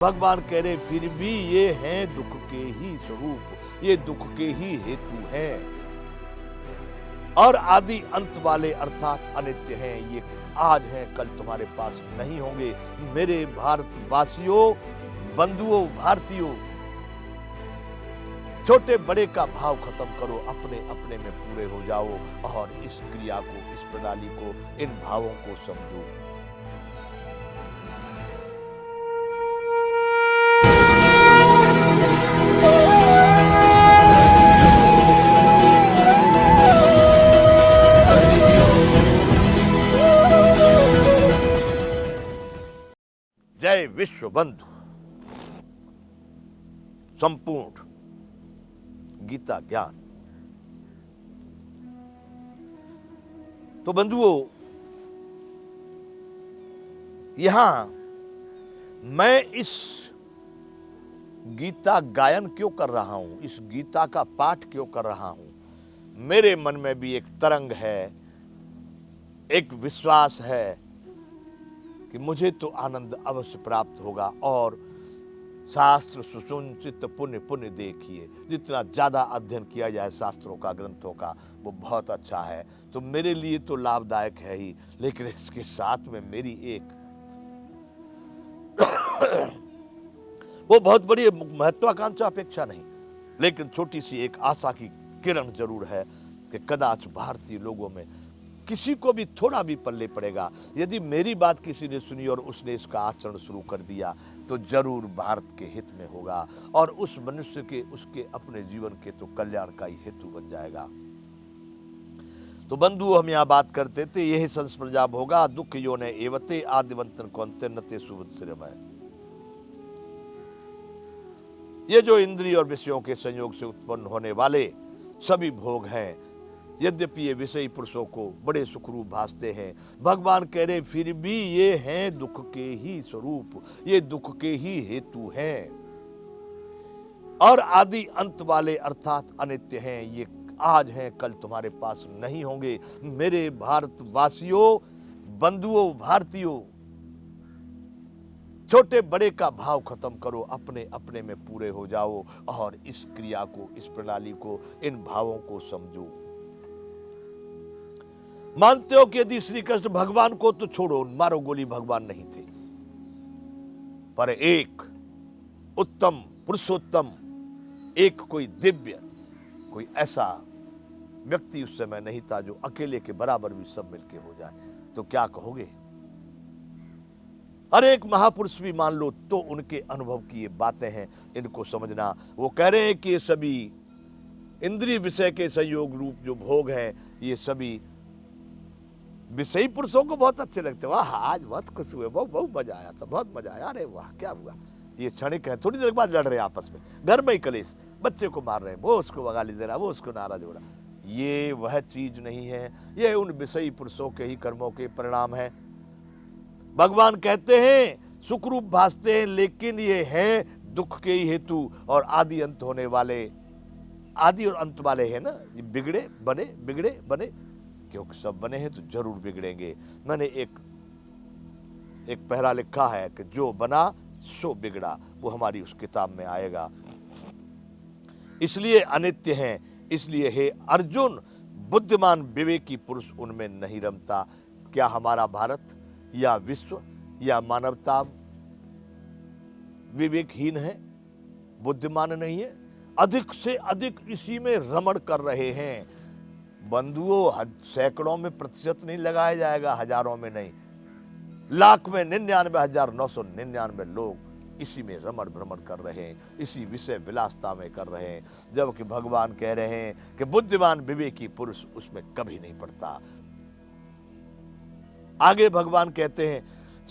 भगवान कह रहे फिर भी ये हैं दुख के ही स्वरूप, ये दुख के ही हेतु हैं और आदि अंत वाले अर्थात अनित्य हैं। ये आज हैं, कल तुम्हारे पास नहीं होंगे। मेरे भारतवासियों, बंधुओं, भारतीयों, छोटे बड़े का भाव खत्म करो, अपने अपने में पूरे हो जाओ और इस क्रिया को, इस प्रणाली को, इन भावों को समझो। जय विश्व बंधु। संपूर्ण गीता ज्ञान। तो बंधुओं, यहां मैं इस गीता गायन क्यों कर रहा हूं, इस गीता का पाठ क्यों कर रहा हूं? मेरे मन में भी एक तरंग है, एक विश्वास है कि मुझे तो आनंद अवश्य प्राप्त होगा और शास्त्र सुसंचित पुण्य पुण्य देखिए, जितना ज्यादा अध्ययन किया जाए शास्त्रों का, ग्रंथों का, वो बहुत अच्छा है। तो मेरे लिए तो लाभदायक है ही, लेकिन इसके साथ में मेरी एक वो बहुत बड़ी महत्वाकांक्षा अपेक्षा नहीं, लेकिन छोटी सी एक आशा की किरण जरूर है कि कदाच भारतीय लोगों में किसी को भी थोड़ा भी पल्ले पड़ेगा। यदि मेरी बात किसी ने सुनी और उसने इसका आचरण शुरू कर दिया तो जरूर भारत के हित में होगा और उस मनुष्य के, उसके अपने जीवन के तो कल्याण का ही हेतु बन जाएगा। तो बंधु, हम यहां बात करते थे, यही संस्प्रजा भोगा दुख योने एवते आदिवंतन कौनते नते सुवत्सरमय। ये जो इंद्रिय और विषयों के संयोग से उत्पन्न होने वाले सभी भोग हैं, यद्यपि ये विषयी पुरुषों को बड़े सुखरूप भासते हैं, भगवान कह रहे फिर भी ये हैं दुख के ही स्वरूप, ये दुख के ही हेतु हैं और आदि अंत वाले अर्थात अनित्य हैं। ये आज हैं, कल तुम्हारे पास नहीं होंगे। मेरे भारतवासियों, बंधुओं, भारतीयों, छोटे बड़े का भाव खत्म करो, अपने अपने में पूरे हो जाओ और इस क्रिया को, इस प्रणाली को, इन भावों को समझो। मानते हो कि यदि श्री कृष्ण भगवान को तो छोड़ो, मारो गोली, भगवान नहीं थे, पर एक उत्तम पुरुषोत्तम, एक कोई दिव्य, कोई ऐसा व्यक्ति उस समय नहीं था जो अकेले के बराबर भी सब मिलके हो जाए, तो क्या कहोगे? हर एक महापुरुष भी मान लो तो उनके अनुभव की ये बातें हैं, इनको समझना। वो कह रहे हैं कि ये सभी इंद्रिय विषय के संयोग रूप जो भोग हैं, ये सभी विषयी पुरुषों को बहुत अच्छे लगते। वाह, आज बहुत खुश हुए, बहुत मजा आया था, बहुत मजा आया, अरे वाह क्या हुआ। ये क्षणिक है, थोड़ी देर बाद लड़ रहे हैं आपस में, घर में ही कलेश, बच्चे को मार रहे हैं, वो उसको गाली दे रहा, वो उसको नाराज हो रहा। ये वह चीज नहीं है, ये उन विषयी पुरुषों के ही कर्मों के परिणाम है। भगवान कहते हैं सुखरूप भासते हैं, लेकिन ये है दुख के ही हेतु और आदि अंत होने वाले, आदि और अंत वाले है ना, ये बिगड़े बने, बिगड़े बने, क्योंकि सब बने हैं तो जरूर बिगड़ेंगे। मैंने एक पहरा लिखा है कि जो बना सो बिगड़ा, वो हमारी उस किताब में आएगा। इसलिए अनित्य हैं, इसलिए हे अर्जुन, बुद्धिमान विवेकी पुरुष उनमें नहीं रमता। क्या हमारा भारत या विश्व या मानवता विवेकहीन है, बुद्धिमान नहीं है? अधिक से अधिक इसी में रमण कर रहे हैं। बंधुओं, सैकड़ों में प्रतिशत नहीं लगाया जाएगा, हजारों में नहीं, लाख में 99,999 लोग इसी में रमण भ्रमण कर रहे हैं, इसी विषय विलासता में कर रहे हैं, जबकि भगवान कह रहे हैं कि बुद्धिमान विवेकी पुरुष उसमें कभी नहीं पड़ता। आगे भगवान कहते हैं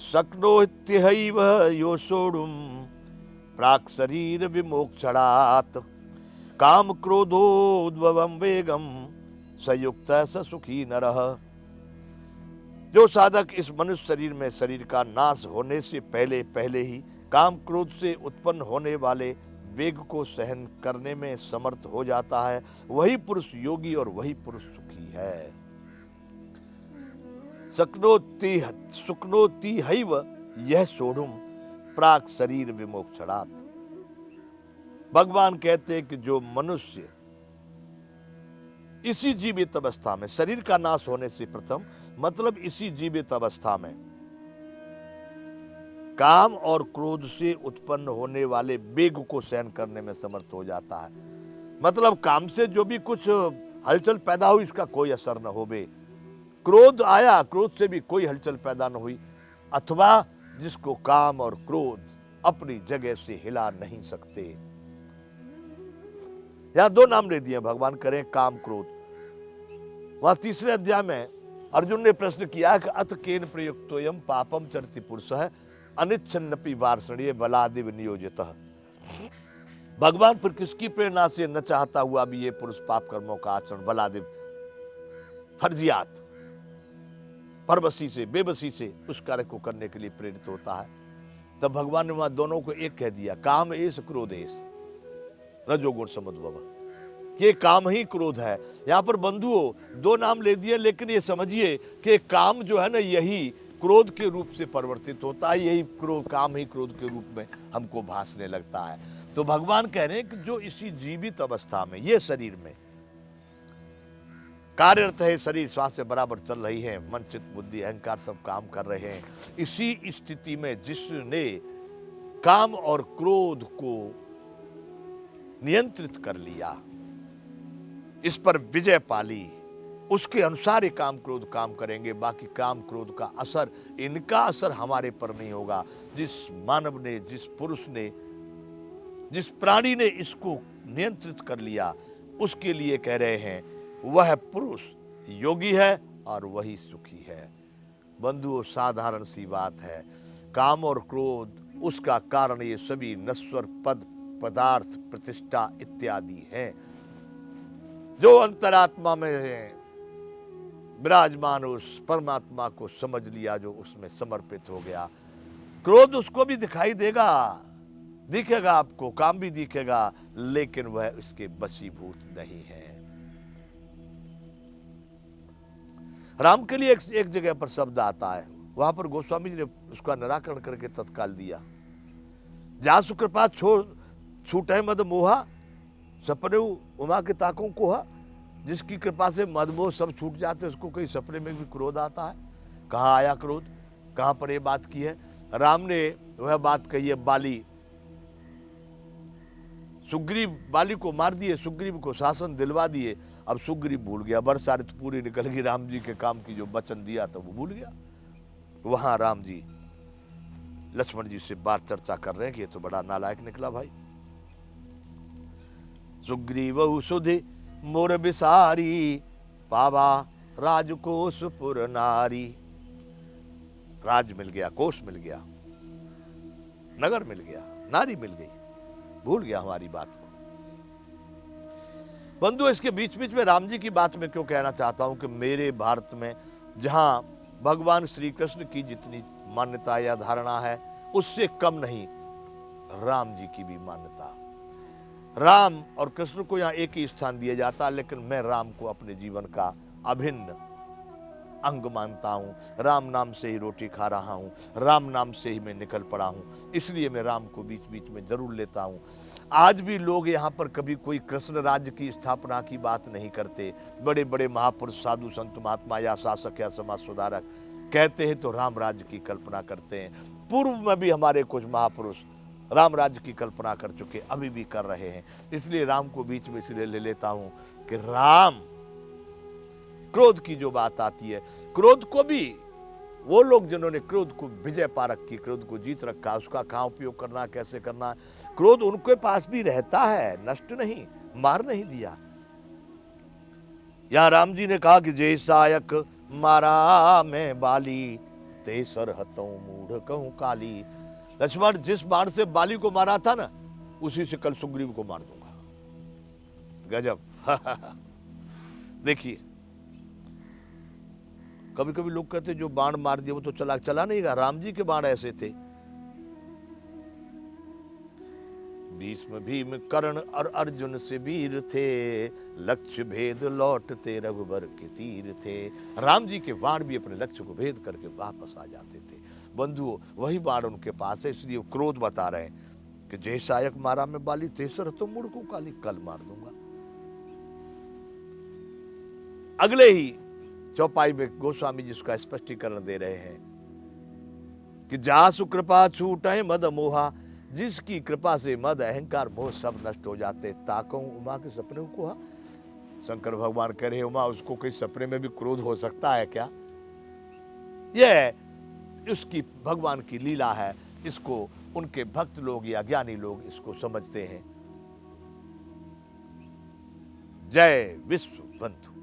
शक्नोत्यहैव यो सोढुम प्राक् शरीर विमोक्षणात् काम क्रोधोद्भवं वेगम संयुक्त स सुखी नरः। जो साधक इस मनुष्य शरीर में शरीर का नाश होने से पहले पहले ही काम क्रोध से उत्पन्न होने वाले वेग को सहन करने में समर्थ हो जाता है, वही पुरुष योगी और वही पुरुष सुखी है। सुक्नोति हैव यह सोढुम प्राक शरीर विमोक्षणात्। भगवान कहते हैं कि जो मनुष्य इसी जीवित अवस्था में, शरीर का नाश होने से प्रथम मतलब इसी जीवित अवस्था में काम और क्रोध से उत्पन्न होने वाले वेग को सहन करने में समर्थ हो जाता है, मतलब काम से जो भी कुछ हलचल पैदा हुई इसका कोई असर न होवे, क्रोध आया क्रोध से भी कोई हलचल पैदा न हुई, अथवा जिसको काम और क्रोध अपनी जगह से हिला नहीं सकते। यहां दो नाम ले दिए भगवान, करें काम क्रोध। वहां तीसरे अध्याय में अर्जुन ने प्रश्न किया कि अथ केन प्रयुक्तोयम पापम चरति पुरुषः अनिच्छन्नपि वार्ष्णेय बलादिव नियोजितः। भगवान फिर किसकी प्रेरणा से न चाहता हुआ भी ये पुरुष पाप कर्मों का आचरण बलादिव फर्जियात परवसी से बेबसी से उस कार्य को करने के लिए प्रेरित होता है। तब भगवान ने वहां दोनों को एक कह दिया, काम एस क्रोध एस रजोगुण समुद्भव, ये काम ही क्रोध है। यहां पर बंधुओं दो नाम ले दिए, लेकिन ये समझिए कि काम जो है ना यही क्रोध के रूप से परिवर्तित होता है, यही काम ही क्रोध के रूप में हमको भासने लगता है। तो भगवान कह रहे हैं कि जो इसी जीवित अवस्था में ये शरीर में कार्यरत है, शरीर श्वास से बराबर चल रही है, मन चित्त बुद्धि अहंकार सब काम कर रहे हैं, इसी स्थिति में जिसने काम और क्रोध को नियंत्रित कर लिया, इस पर विजय पाली, उसके अनुसार ही काम क्रोध काम करेंगे, बाकी काम क्रोध का असर, इनका असर हमारे पर नहीं होगा। जिस मानव ने, जिस पुरुष ने, जिस प्राणी ने इसको नियंत्रित कर लिया, उसके लिए कह रहे हैं वह पुरुष योगी है और वही सुखी है। बंधुओं साधारण सी बात है, काम और क्रोध उसका कारण ये सभी नश्वर पद पदार्थ प्रतिष्ठा इत्यादि हैं, जो अंतरात्मा में विराजमान उस परमात्मा को समझ लिया, जो उसमें समर्पित हो गया। क्रोध उसको भी दिखाई देगा, दिखेगा आपको, काम भी दिखेगा, लेकिन वह उसके वशीभूत नहीं है। राम के लिए एक जगह पर शब्द आता है, वहां पर गोस्वामी जी ने उसका निराकरण करके तत्काल दिया, जासु कृपा छूटे मद मोहा सपने उमा के ताकों को है। जिसकी कृपा से मदमोह सब छूट जाते, उसको कहीं सपने में भी क्रोध आता है। कहाँ आया क्रोध, कहां पर यह बात की है? राम ने वह बात कही है, बाली सुग्रीव बाली को मार दिए, सुग्रीव को शासन दिलवा दिए, अब सुग्रीव भूल गया, बरसात तो पूरी निकल गई, राम जी के काम की जो वचन दिया था वो भूल गया। वहां राम जी लक्ष्मण जी से बात चर्चा कर रहे हैं कि ये तो बड़ा नालायक निकला भाई। सुग्रीव सुधि मोर बिसारी पावा राजकोष पुर नारी। राज मिल गया, कोष मिल गया, नगर मिल गया, नारी मिल गई, भूल गया हमारी बात को। बंधु इसके बीच बीच में राम जी की बात में क्यों कहना चाहता हूं कि मेरे भारत में जहां भगवान श्री कृष्ण की जितनी मान्यता या धारणा है उससे कम नहीं राम जी की भी मान्यता। राम और कृष्ण को यहां एक ही स्थान दिया जाता, लेकिन मैं राम को अपने जीवन का अभिन्न अंग मानता हूं। राम नाम से ही रोटी खा रहा हूं, राम नाम से ही मैं निकल पड़ा हूं, इसलिए मैं राम को बीच बीच में जरूर लेता हूं। आज भी लोग यहां पर कभी कोई कृष्ण राज्य की स्थापना की बात नहीं करते। बड़े बड़े महापुरुष साधु संत महात्मा या शासक या समाज सुधारक कहते हैं तो राम राज्य की कल्पना करते हैं। पूर्व में भी हमारे कुछ महापुरुष राम राज्य की कल्पना कर चुके, अभी भी कर रहे हैं। इसलिए राम को बीच में इसलिए ले लेता हूं कि राम क्रोध की जो बात आती है, क्रोध को भी वो लोग जिन्होंने क्रोध को विजय पा रखी, क्रोध को जीत रखा, उसका कहां उपयोग करना, कैसे करना, क्रोध उनके पास भी रहता है, नष्ट नहीं, मार नहीं दिया। यहां राम जी ने कहा कि जय सायक मारा मैं बाली ते सरहतों मूढ़ कहूं काली। लक्ष्मण जिस बाण से बाली को मारा था ना, उसी से कल सुग्रीव को मार दूंगा। गजब। देखिए कभी कभी लोग कहते जो बाण मार दिया वो तो चला नहीं गया। राम जी के बाण ऐसे थे। भीष्म भीम कर्ण और अर्जुन से वीर थे, लक्ष्य भेद लौटते रघुबर के तीर थे। राम जी के बाण भी अपने लक्ष्य को भेद करके वापस आ जाते थे। बंधु वही बाण उनके पास है, इसलिए वो क्रोध बता रहे हैं कि जय सायक मारा में बाली तेसर तो मुड़ को काली कल मार दूंगा। अगले ही चौपाई में गोस्वामी जी उसका स्पष्टीकरण दे रहे हैं कि जासु कृपा छूटे मद मोहा, जिसकी कृपा से मद अहंकार मोह सब नष्ट हो जाते। ताकू उमा के सपने को, शंकर भगवान कह रहे उमा उसको कोई सपने में भी क्रोध हो सकता है क्या? यह उसकी भगवान की लीला है, इसको उनके भक्त लोग या ज्ञानी लोग इसको समझते हैं। जय विश्व बंधु।